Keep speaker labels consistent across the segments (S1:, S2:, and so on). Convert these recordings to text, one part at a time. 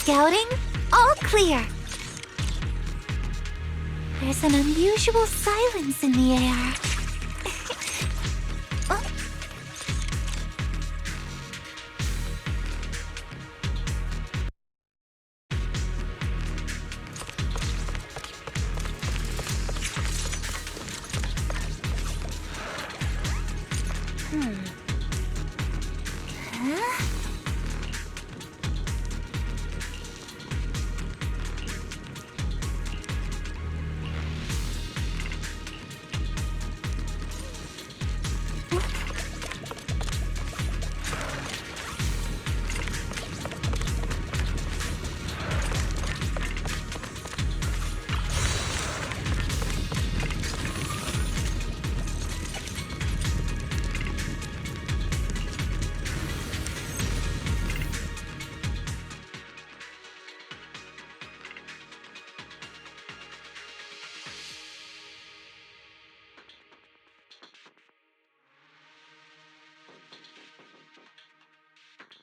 S1: Scouting? All clear. There's an unusual silence in the air.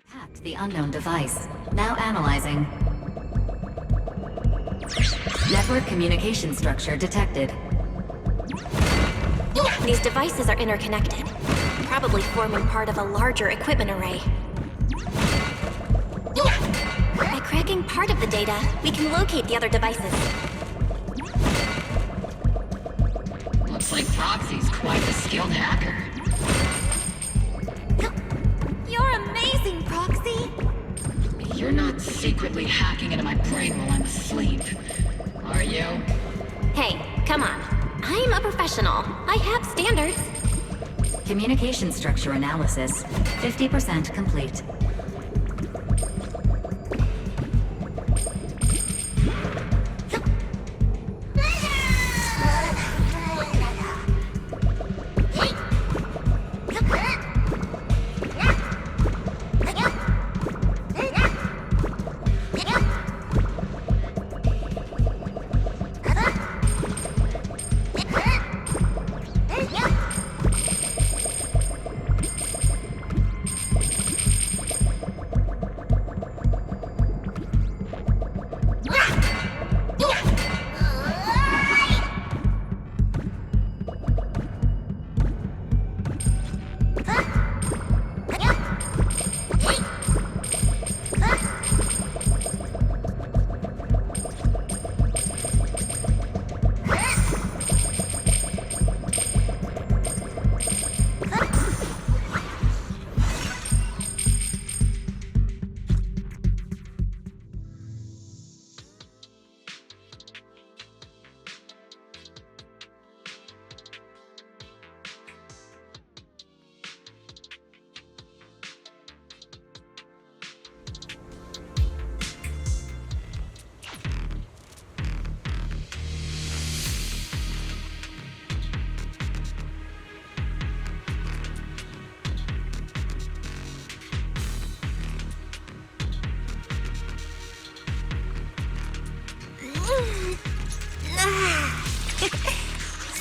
S2: Hacked the unknown device. Now analyzing. Network communication structure detected.
S3: These devices are interconnected, probably forming part of a larger equipment array. By cracking part of the data, we can locate the other devices.
S4: Looks like Proxy's quite the skilled hacker.
S1: You're amazing, Proxy!
S4: You're not secretly hacking into my brain while I'm asleep, are you?
S3: Hey, come on. I'm a professional. I have standards.
S2: Communication structure analysis. 50% complete.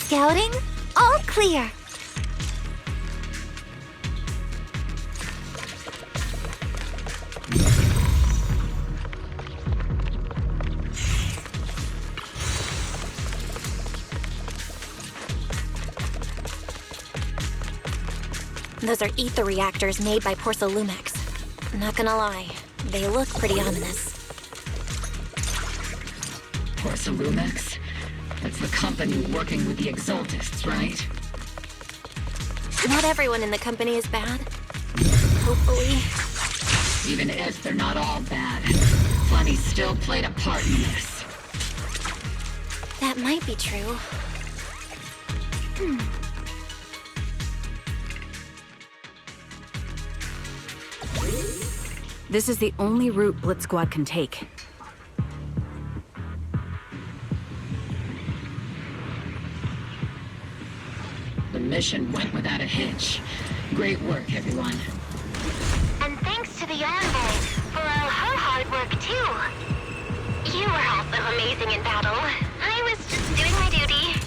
S1: Scouting? All clear.
S3: Those are ether reactors made by Lumex. Not gonna lie, they look pretty ominous.
S4: Lumex? That's the company working with the Exaltists, right?
S3: Not everyone in the company is bad. Hopefully.
S4: Even if they're not all bad, Funny still played a part in this.
S3: That might be true.
S5: This is the only route Blitz Squad can take.
S4: The mission went without a hitch. Great work, everyone.
S6: And thanks to the Envoy for all her hard work, too. You were also amazing in battle. I was just doing my duty.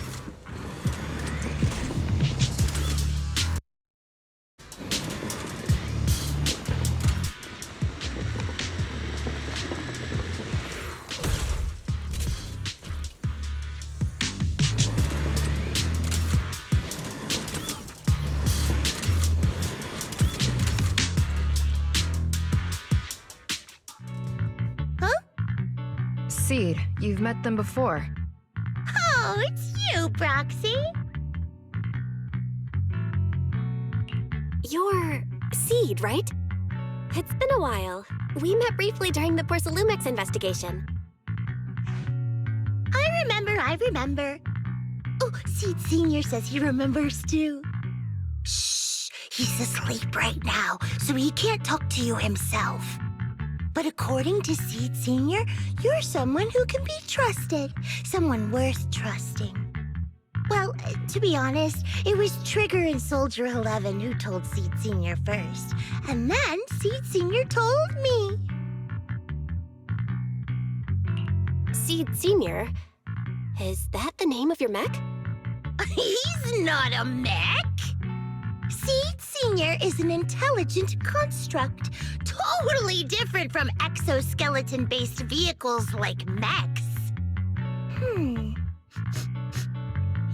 S7: Seed. You've met them before.
S1: Oh, it's you, Proxy.
S3: You're Seed, right? It's been a while. We met briefly during the Porcelumex investigation.
S1: I remember. Oh, Seed Senior says he remembers too. Shh, he's asleep right now, so he can't talk to you himself. But according to Seed Senior, you're someone who can be trusted. Someone worth trusting. Well, to be honest, it was Trigger and Soldier 11 who told Seed Senior first. And then Seed Senior told me.
S3: Seed Senior? Is that the name of your mech?
S1: He's not a mech. Seed Senior is an intelligent construct, totally different from exoskeleton-based vehicles like mechs.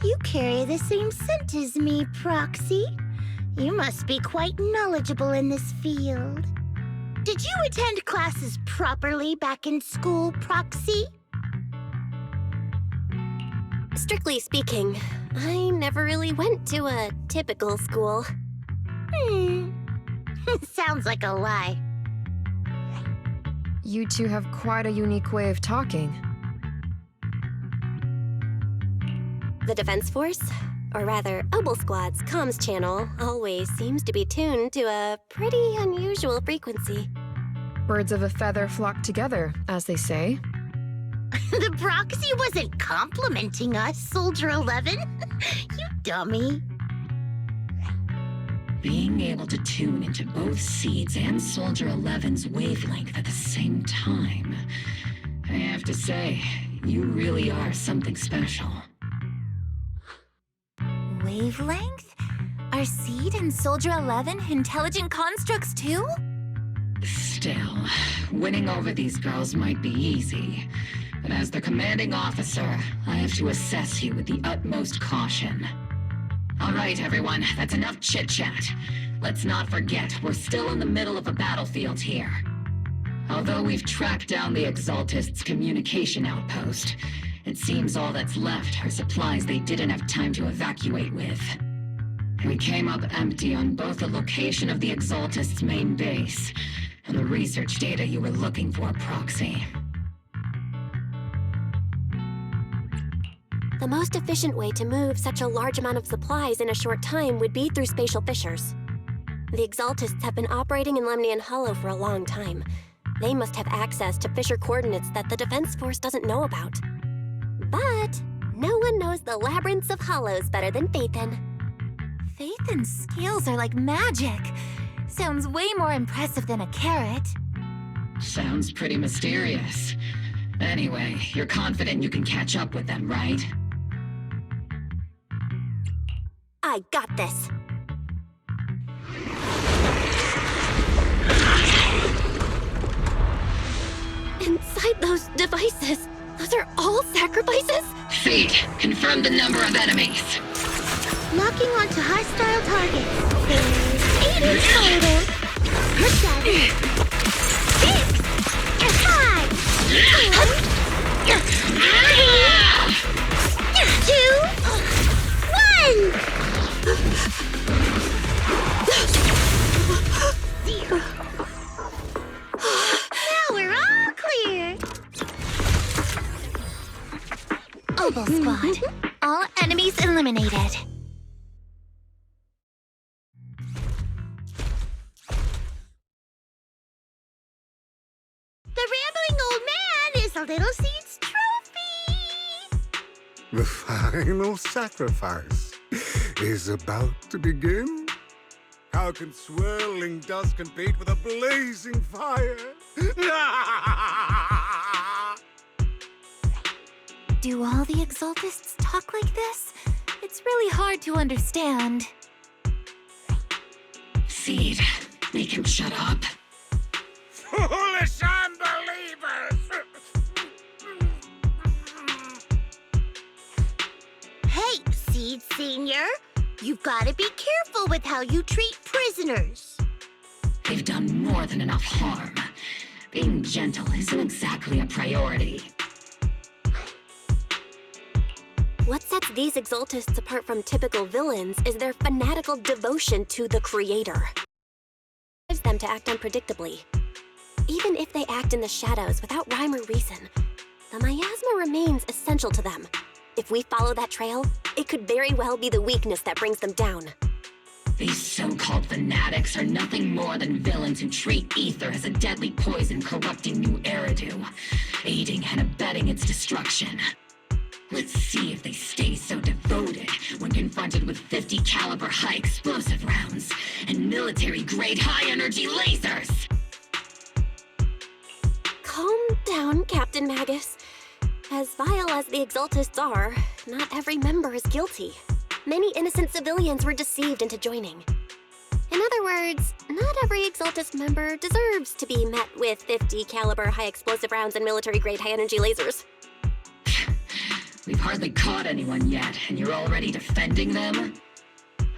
S1: You carry the same scent as me, Proxy. You must be quite knowledgeable in this field. Did you attend classes properly back in school, Proxy?
S3: Strictly speaking, I never really went to a typical school.
S1: Sounds like a lie.
S7: You two have quite a unique way of talking.
S3: The Defense Force, or rather, Obel Squad's comms channel, always seems to be tuned to a pretty unusual frequency.
S7: Birds of a feather flock together, as they say.
S1: The Proxy wasn't complimenting us, Soldier 11. You dummy.
S4: Being able to tune into both Seed's and Soldier 11's wavelength at the same time. I have to say, you really are something special.
S1: Wavelength? Are Seed and Soldier 11 intelligent constructs too?
S4: Still, winning over these girls might be easy. But as the commanding officer, I have to assess you with the utmost caution. All right, everyone, that's enough chit-chat. Let's not forget, we're still in the middle of a battlefield here. Although we've tracked down the Exaltists' communication outpost, it seems all that's left are supplies they didn't have time to evacuate with. We came up empty on both the location of the Exaltists' main base and the research data you were looking for, Proxy.
S3: The most efficient way to move such a large amount of supplies in a short time would be through spatial fissures. The Exaltists have been operating in Lemnian Hollow for a long time. They must have access to fissure coordinates that the Defense Force doesn't know about. But no one knows the labyrinths of hollows better than Phaethon.
S1: Phaethon's skills are like magic. Sounds way more impressive than a carrot.
S4: Sounds pretty mysterious. Anyway, you're confident you can catch up with them, right?
S3: I got this. Inside those devices, those are all sacrifices?
S4: Seed, confirm the number of enemies.
S1: Locking onto hostile targets. There's 8 in total. 7, 6, 5, 4, 3, 2, 1. 0. Now we're all clear. Obel Squad. All enemies eliminated. The rambling old man is a little Seed's trophy.
S8: The final sacrifice is about to begin. How can swirling dust compete with a blazing fire?
S1: Do all the Exaltists talk like this? It's really hard to understand.
S4: Seed, make him shut up.
S8: Foolish unbelievers!
S1: Hey, Seed Senior. You've got to be careful with how you treat prisoners.
S4: They've done more than enough harm. Being gentle isn't exactly a priority.
S3: What sets these Exaltists apart from typical villains is their fanatical devotion to the Creator. It drives them to act unpredictably. Even if they act in the shadows without rhyme or reason, the miasma remains essential to them. If we follow that trail, it could very well be the weakness that brings them down.
S4: These so-called fanatics are nothing more than villains who treat ether as a deadly poison corrupting New Eridu, aiding and abetting its destruction. Let's see if they stay so devoted when confronted with 50 caliber high explosive rounds and military-grade high-energy lasers!
S3: Calm down, Captain Magus. As vile as the Exaltists are, not every member is guilty. Many innocent civilians were deceived into joining. In other words, not every Exaltist member deserves to be met with 50 caliber high explosive rounds and military-grade high-energy lasers.
S4: We've hardly caught anyone yet, and you're already defending them?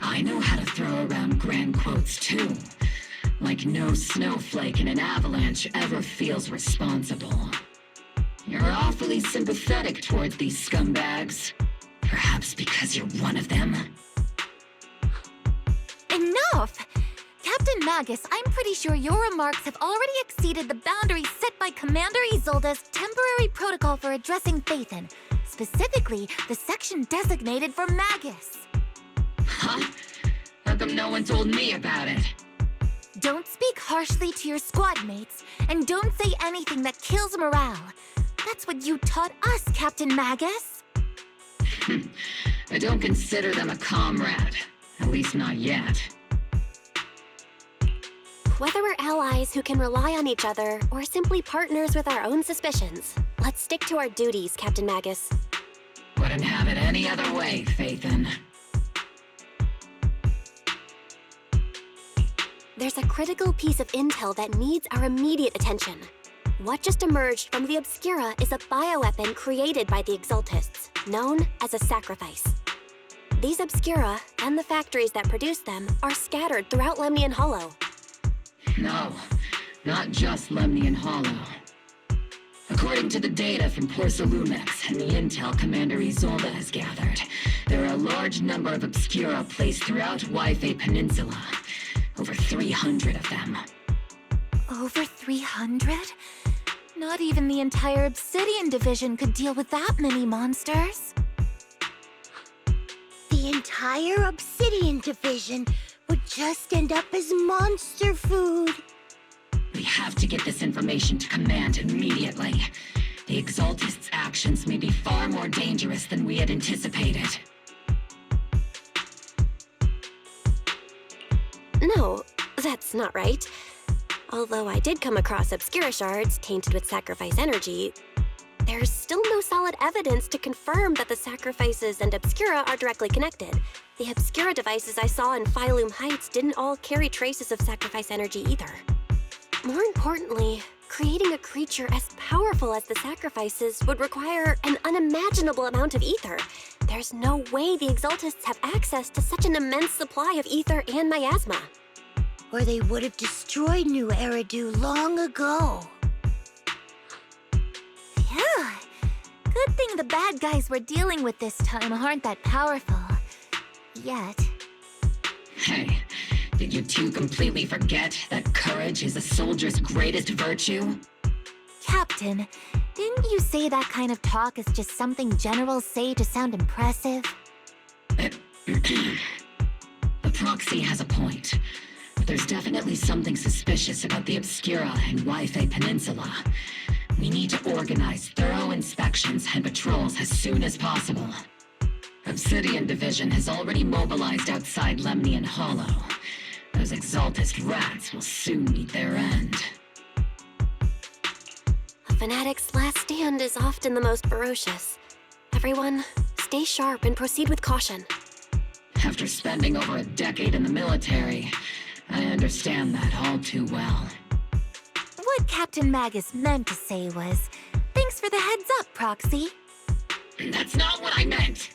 S4: I know how to throw around grand quotes, too. Like no snowflake in an avalanche ever feels responsible. You're awfully sympathetic towards these scumbags. Perhaps because you're one of them?
S1: Enough! Captain Magus, I'm pretty sure your remarks have already exceeded the boundaries set by Commander Isolde's temporary protocol for addressing Phaethon, specifically the section designated for Magus.
S4: Huh? How come no one told me about it?
S1: Don't speak harshly to your squad mates, and don't say anything that kills morale. That's what you taught us, Captain Magus.
S4: I don't consider them a comrade. At least not yet.
S3: Whether we're allies who can rely on each other, or simply partners with our own suspicions, let's stick to our duties, Captain Magus.
S4: Wouldn't have it any other way, Phaethon.
S3: There's a critical piece of intel that needs our immediate attention. What just emerged from the Obscura is a bioweapon created by the Exaltists, known as a sacrifice. These Obscura, and the factories that produce them, are scattered throughout Lemnian Hollow.
S4: No, not just Lemnian Hollow. According to the data from Porcelumex and the intel Commander Isolde has gathered, there are a large number of Obscura placed throughout Waifei Peninsula. Over 300 of them.
S1: Over 300? Not even the entire Obsidian Division could deal with that many monsters. The entire Obsidian Division would just end up as monster food.
S4: We have to get this information to Command immediately. The Exaltists' actions may be far more dangerous than we had anticipated.
S3: No, that's not right. Although I did come across Obscura shards tainted with sacrifice energy, there's still no solid evidence to confirm that the sacrifices and Obscura are directly connected. The Obscura devices I saw in Phylum Heights didn't all carry traces of sacrifice energy either. More importantly, creating a creature as powerful as the sacrifices would require an unimaginable amount of ether. There's no way the Exaltists have access to such an immense supply of ether and miasma.
S1: Or they would have destroyed New Eridu long ago. Yeah, good thing the bad guys we're dealing with this time aren't that powerful. Yet.
S4: Hey, did you two completely forget that courage is a soldier's greatest virtue?
S1: Captain, didn't you say that kind of talk is just something generals say to sound impressive?
S4: The proxy has a point. But there's definitely something suspicious about the Obscura and Waifei Peninsula. We need to organize thorough inspections and patrols as soon as possible. Obsidian Division has already mobilized outside Lemnian Hollow. Those Exaltist rats will soon meet their end.
S3: A fanatic's last stand is often the most ferocious. Everyone, stay sharp and proceed with caution.
S4: After spending over a decade in the military, I understand that all too well.
S1: What Captain Magus meant to say was, thanks for the heads up, Proxy.
S4: That's not what I meant!